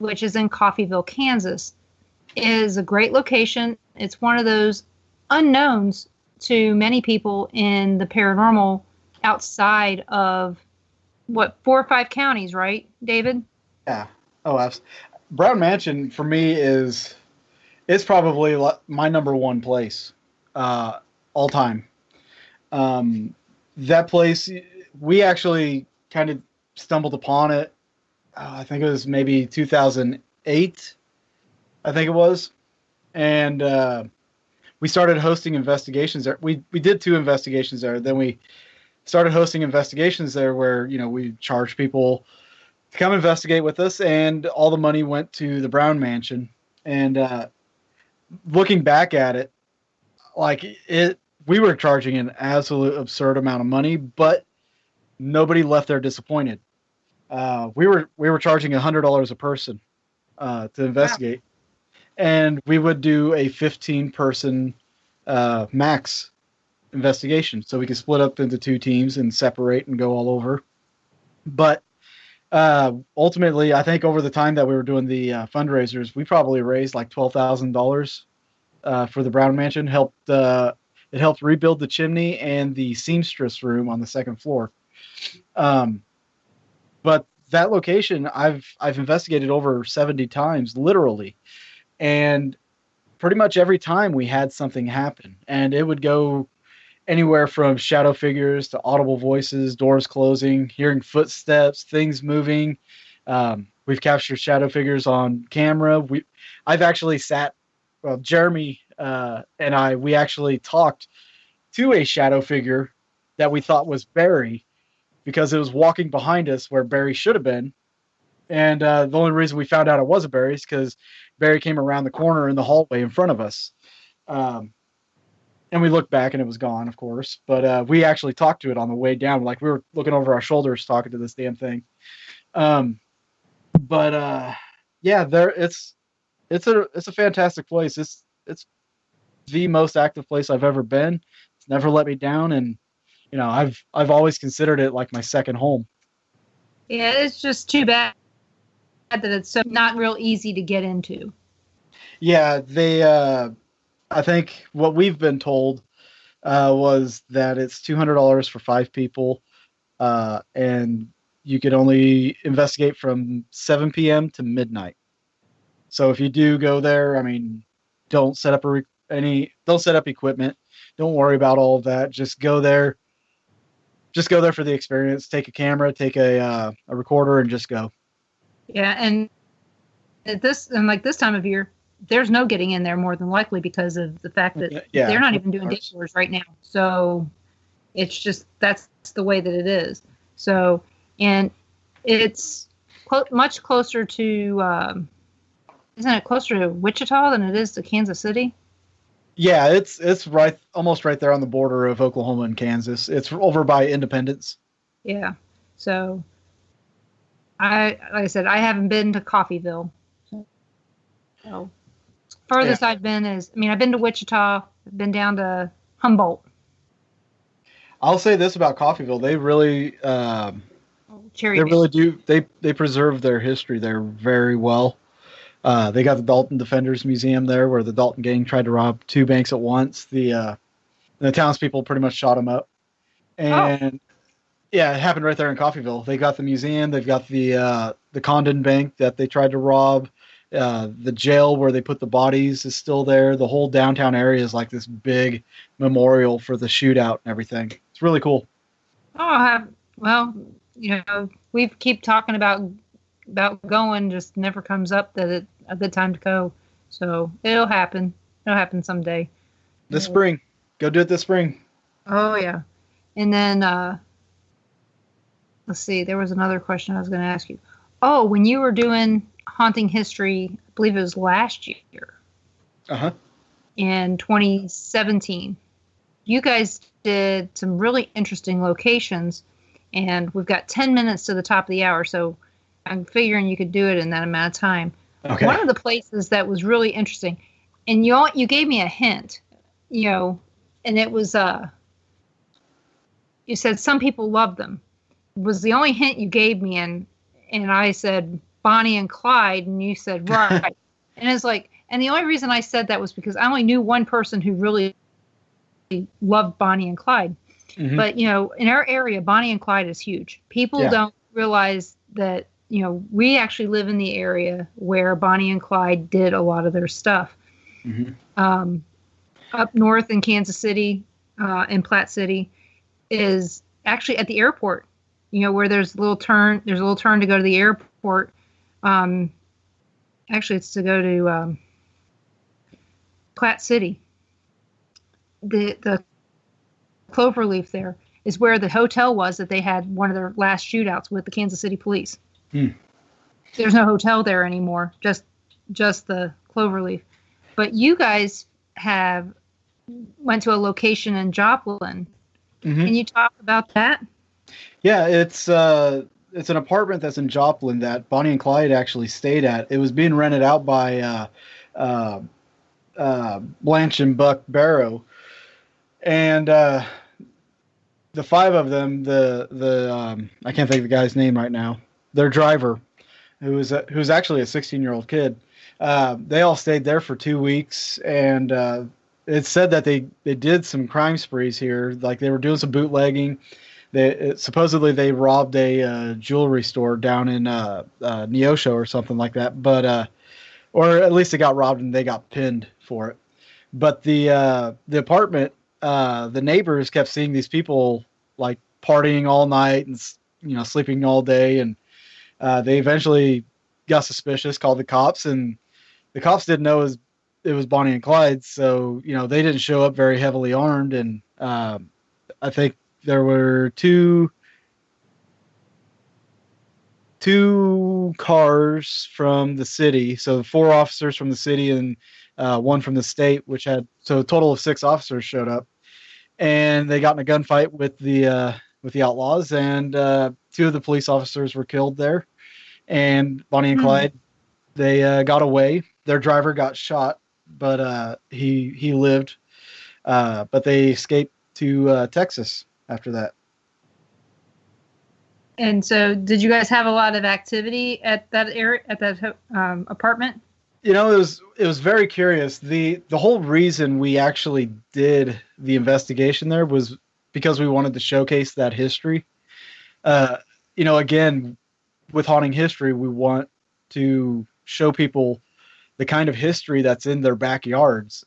which is in Coffeyville, Kansas, is a great location. It's one of those unknowns to many people in the paranormal outside of, what, 4 or 5 counties, right, David? Yeah. Oh, absolutely. Brown Mansion for me is probably my number one place, all time. Um, that place, we actually kind of stumbled upon it. I think it was maybe 2008. I think it was, and we started hosting investigations there. We did 2 investigations there. Then we started hosting investigations there, where we charged people to come investigate with us, and all the money went to the Brown Mansion. And looking back at it, we were charging an absolute absurd amount of money, but nobody left there disappointed. We were charging $100 a person to Wow. investigate, and we would do a 15-person max investigation, so we could split up into 2 teams and separate and go all over. But ultimately, I think over the time that we were doing the fundraisers, we probably raised like $12,000 for the Brown Mansion. It helped rebuild the chimney and the seamstress room on the second floor. Um, but that location, I've investigated over 70 times, literally, and pretty much every time we had something happen, and it would go anywhere from shadow figures to audible voices, doors closing, hearing footsteps, things moving. We've captured shadow figures on camera. I've actually Jeremy and we actually talked to a shadow figure that we thought was Barry, because it was walking behind us where Barry should have been. And the only reason we found out it wasn't Barry is because Barry came around the corner in the hallway in front of us. And we looked back and it was gone, of course. But we actually talked to it on the way down. Like, we were looking over our shoulders talking to this damn thing. But yeah, it's a fantastic place. It's the most active place I've ever been. It's never let me down, and I've always considered it like my second home. Yeah, it's just too bad that it's so not real easy to get into. Yeah, I think what we've been told was that it's $200 for 5 people, and you could only investigate from 7 p.m. to midnight. So if you do go there, I mean, don't set up don't set up equipment. Don't worry about all of that. Just go there. Just go there for the experience. Take a camera, take a recorder, and just go. Yeah, and like this time of year, there's no getting in there more than likely because of the fact that they're not even doing day tours right now. So it's just that's the way that it is. So, and it's much closer to isn't it closer to Wichita than it is to Kansas City? Yeah, it's right, almost right there on the border of Oklahoma and Kansas. It's over by Independence. Yeah. So like I said, I haven't been to Coffeyville. So furthest I've been I've been to Wichita, I've been down to Humboldt. I'll say this about Coffeyville: they really, they preserve their history there very well. They got the Dalton Defenders Museum there, where the Dalton gang tried to rob 2 banks at once. The townspeople pretty much shot them up, and yeah, it happened right there in Coffeyville. They got the museum. They've got the Condon Bank that they tried to rob. The jail where they put the bodies is still there. The whole downtown area is like this big memorial for the shootout and everything. It's really cool. Well, we keep talking about going, just never comes up that it's a good time to go. So it'll happen. It'll happen someday. This spring. Go do it this spring. Oh, yeah. And then, let's see, there was another question I was going to ask you. Oh, when you were doing Haunting History, I believe it was last year. Uh-huh. In 2017. You guys did some really interesting locations, and we've got 10 minutes to the top of the hour, so I'm figuring you could do it in that amount of time. Okay. One of the places that was really interesting, and you gave me a hint, and it was you said some people love them. It was the only hint you gave me, and I said, Bonnie and Clyde, and you said right. And it's like, and the only reason I said that was because I only knew one person who really loved Bonnie and Clyde. Mm-hmm. But, you know, in our area, Bonnie and Clyde is huge. People don't realize that, you know, we actually live in the area where Bonnie and Clyde did a lot of their stuff. Mm-hmm. Up north in Kansas City, in Platte City, is actually at the airport, you know, where there's a little turn to go to the airport. Actually, it's to go to Platte City. The Cloverleaf there is where the hotel was that they had one of their last shootouts with the Kansas City police. There's no hotel there anymore, just the Cloverleaf. But you guys went to a location in Joplin. Mm-hmm. Can you talk about that? Yeah, it's an apartment that's in Joplin that Bonnie and Clyde actually stayed at. It was being rented out by Blanche and Buck Barrow, and the five of them, the I can't think of the guy's name right now. Their driver, who's actually a 16-year-old kid. They all stayed there for 2 weeks, and it said that they did some crime sprees here. Like they were doing some bootlegging. Supposedly they robbed a jewelry store down in Neosho or something like that. But or at least it got robbed and they got pinned for it. But the apartment, the neighbors kept seeing these people like partying all night and, you know, sleeping all day, and they eventually got suspicious, called the cops, and the cops didn't know it was Bonnie and Clyde, so, you know, they didn't show up very heavily armed, and I think there were two cars from the city, so 4 officers from the city and 1 from the state, so a total of 6 officers showed up, and they got in a gunfight with the outlaws, and 2 of the police officers were killed there, and Bonnie and Clyde, they got away. Their driver got shot, but he lived, but they escaped to Texas after that. And so, did you guys have a lot of activity at that area, at that apartment? You know, it was very curious. The whole reason we actually did the investigation there was because we wanted to showcase that history. You know, again, with Haunting History, we want to show people the kind of history that's in their backyards.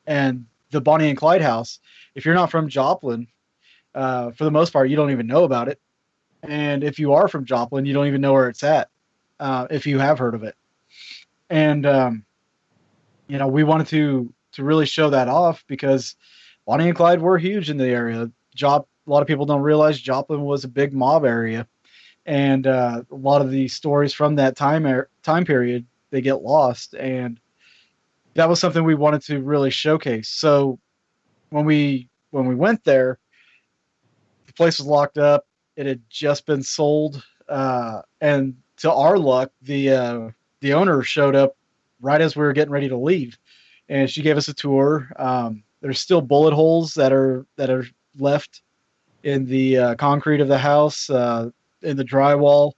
And the Bonnie and Clyde house, if you're not from Joplin, for the most part, you don't even know about it. And if you are from Joplin, you don't even know where it's at, if you have heard of it. And, you know, we wanted to really show that off because Bonnie and Clyde were huge in the area. A lot of people don't realize Joplin was a big mob area. And a lot of the stories from that time period, they get lost. And that was something we wanted to really showcase. So when we went there, the place was locked up. It had just been sold. And to our luck, the owner showed up right as we were getting ready to leave. And she gave us a tour. There's still bullet holes that are left in the concrete of the house, in the drywall.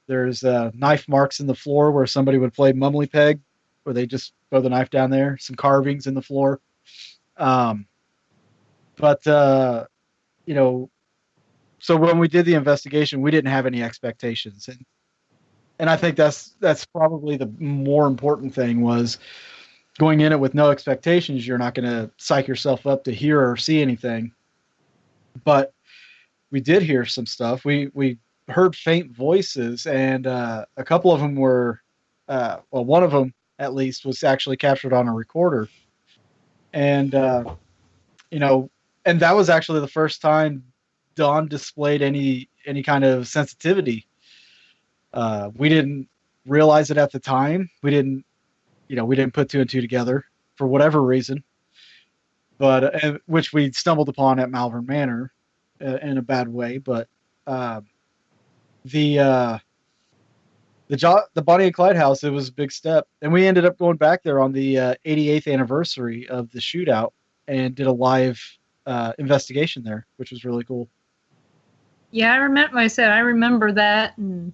There's knife marks in the floor where somebody would play mummly peg, where they just throw the knife down there. Some carvings in the floor. But you know, so when we did the investigation, we didn't have any expectations, and I think that's probably the more important thing, was going in it with no expectations. You're not going to psych yourself up to hear or see anything. But we did hear some stuff. We heard faint voices, and a couple of them were, well, one of them at least was actually captured on a recorder. And you know, and that was actually the first time Dawn displayed any kind of sensitivity. We didn't realize it at the time. We didn't put 2 and 2 together for whatever reason, but which we stumbled upon at Malvern Manor in a bad way. But the Bonnie and Clyde house, it was a big step, and we ended up going back there on the 88th anniversary of the shootout and did a live investigation there, which was really cool. Yeah, I remember that, and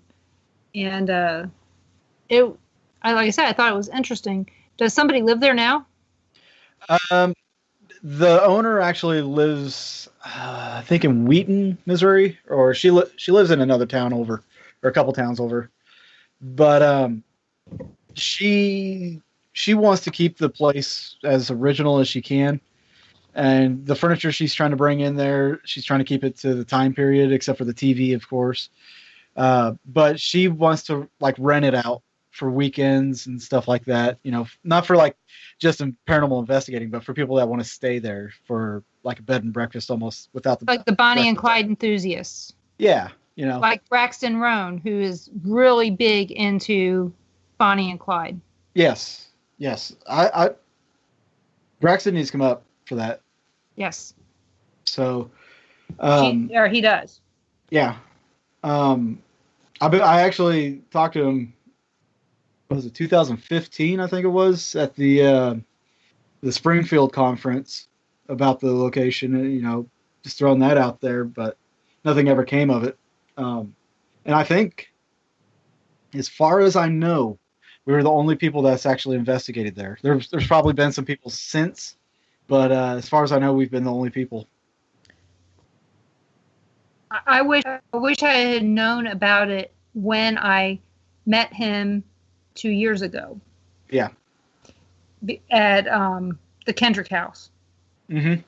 like I said, I thought it was interesting. Does somebody live there now? The owner actually lives, I think, in Wheaton, Missouri, or she lives in another town over, or a couple towns over. But she wants to keep the place as original as she can, and the furniture she's trying to bring in there, she's trying to keep it to the time period, except for the TV, of course. But she wants to like rent it out for weekends and stuff like that. You know, not for like just in paranormal investigating, but for people that want to stay there for like a bed and breakfast almost without the like the Bonnie and Clyde enthusiasts. Yeah, you know, like Braxton Roan, who is really big into Bonnie and Clyde. Yes. I Braxton needs to come up for that. Yes. So, he does. Yeah. I actually talked to him. What was it, 2015? I think it was at the Springfield conference about the location. You know, just throwing that out there, but nothing ever came of it. And I think, as far as I know, we were the only people that's actually investigated there. There's probably been some people since, but as far as I know, we've been the only people. I wish I had known about it when I met him 2 years ago. Yeah. At the Kendrick House. Mm-hmm.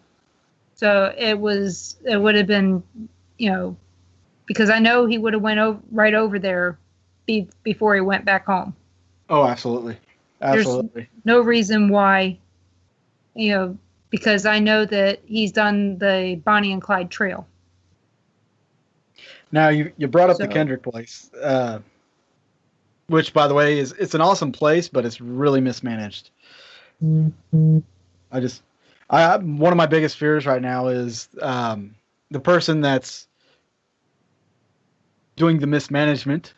So it would have been, you know, because I know he would have went right over there before he went back home. Oh, absolutely. Absolutely. There's no reason why, you know, because I know that he's done the Bonnie and Clyde trail. Now you brought up the Kendrick place, which, by the way, it's an awesome place, but it's really mismanaged. Mm-hmm. One of my biggest fears right now is the person that's doing the mismanagement.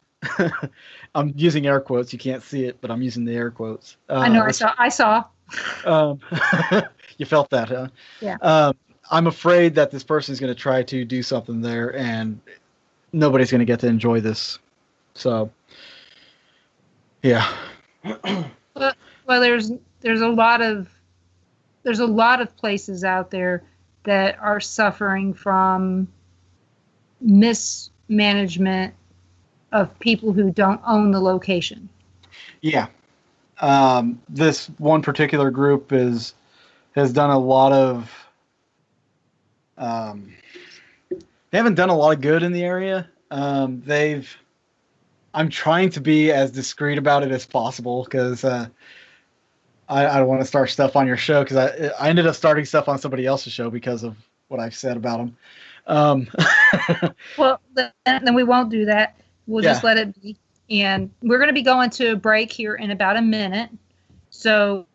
I'm using air quotes. You can't see it, but I'm using the air quotes. I know. I saw. You felt that, huh? Yeah. I'm afraid that this person is going to try to do something there, and nobody's going to get to enjoy this. So, yeah. Well, there's a lot of places out there that are suffering from mismanagement of people who don't own the location. Yeah. This one particular group has done a lot of they haven't done a lot of good in the area. I'm trying to be as discreet about it as possible because I don't want to start stuff on your show, because I ended up starting stuff on somebody else's show because of what I've said about them. Well, then we won't do that. We'll just let it be. And we're going to be going to a break here in about a minute. So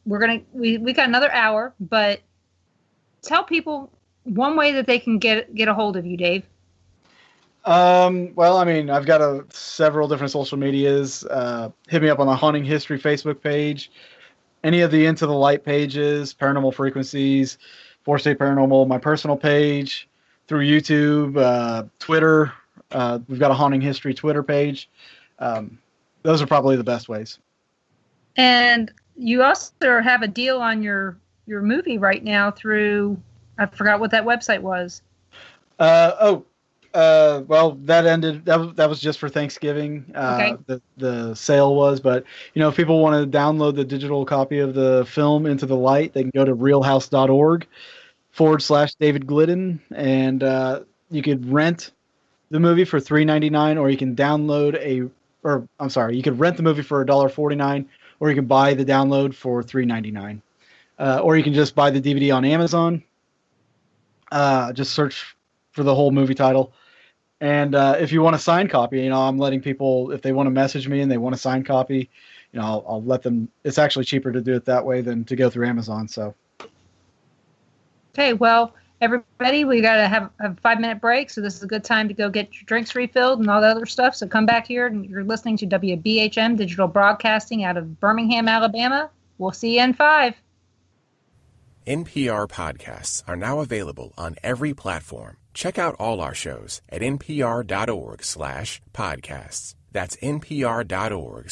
we got another hour, but tell people one way that they can get a hold of you, Dave. Well, I mean, I've got several different social medias. Hit me up on the Haunting History Facebook page, any of the Into the Light pages, Paranormal Frequencies, 4 State Paranormal, my personal page, through YouTube, Twitter. We've got a Haunting History Twitter page. Those are probably the best ways. And you also have a deal on your movie right now through, I forgot what that website was. Well, that ended. That was just for Thanksgiving. Okay. The sale was, but if people want to download the digital copy of the film Into the Light, they can go to realhouse.org/David Glidden, and you could rent the movie for $3.99, or you can you could rent the movie for $1.49, or you can buy the download for $3.99, or you can just buy the DVD on Amazon. Just search for the whole movie title. And if you want a signed copy, I'm letting people, if they want to message me and they want a signed copy, I'll let them. It's actually cheaper to do it that way than to go through Amazon. So. Okay, well, everybody, we got to have a 5-minute break. So this is a good time to go get your drinks refilled and all the other stuff. So come back here, and you're listening to WBHM Digital Broadcasting out of Birmingham, Alabama. We'll see you in 5. NPR podcasts are now available on every platform. Check out all our shows at npr.org/podcasts. That's npr.org/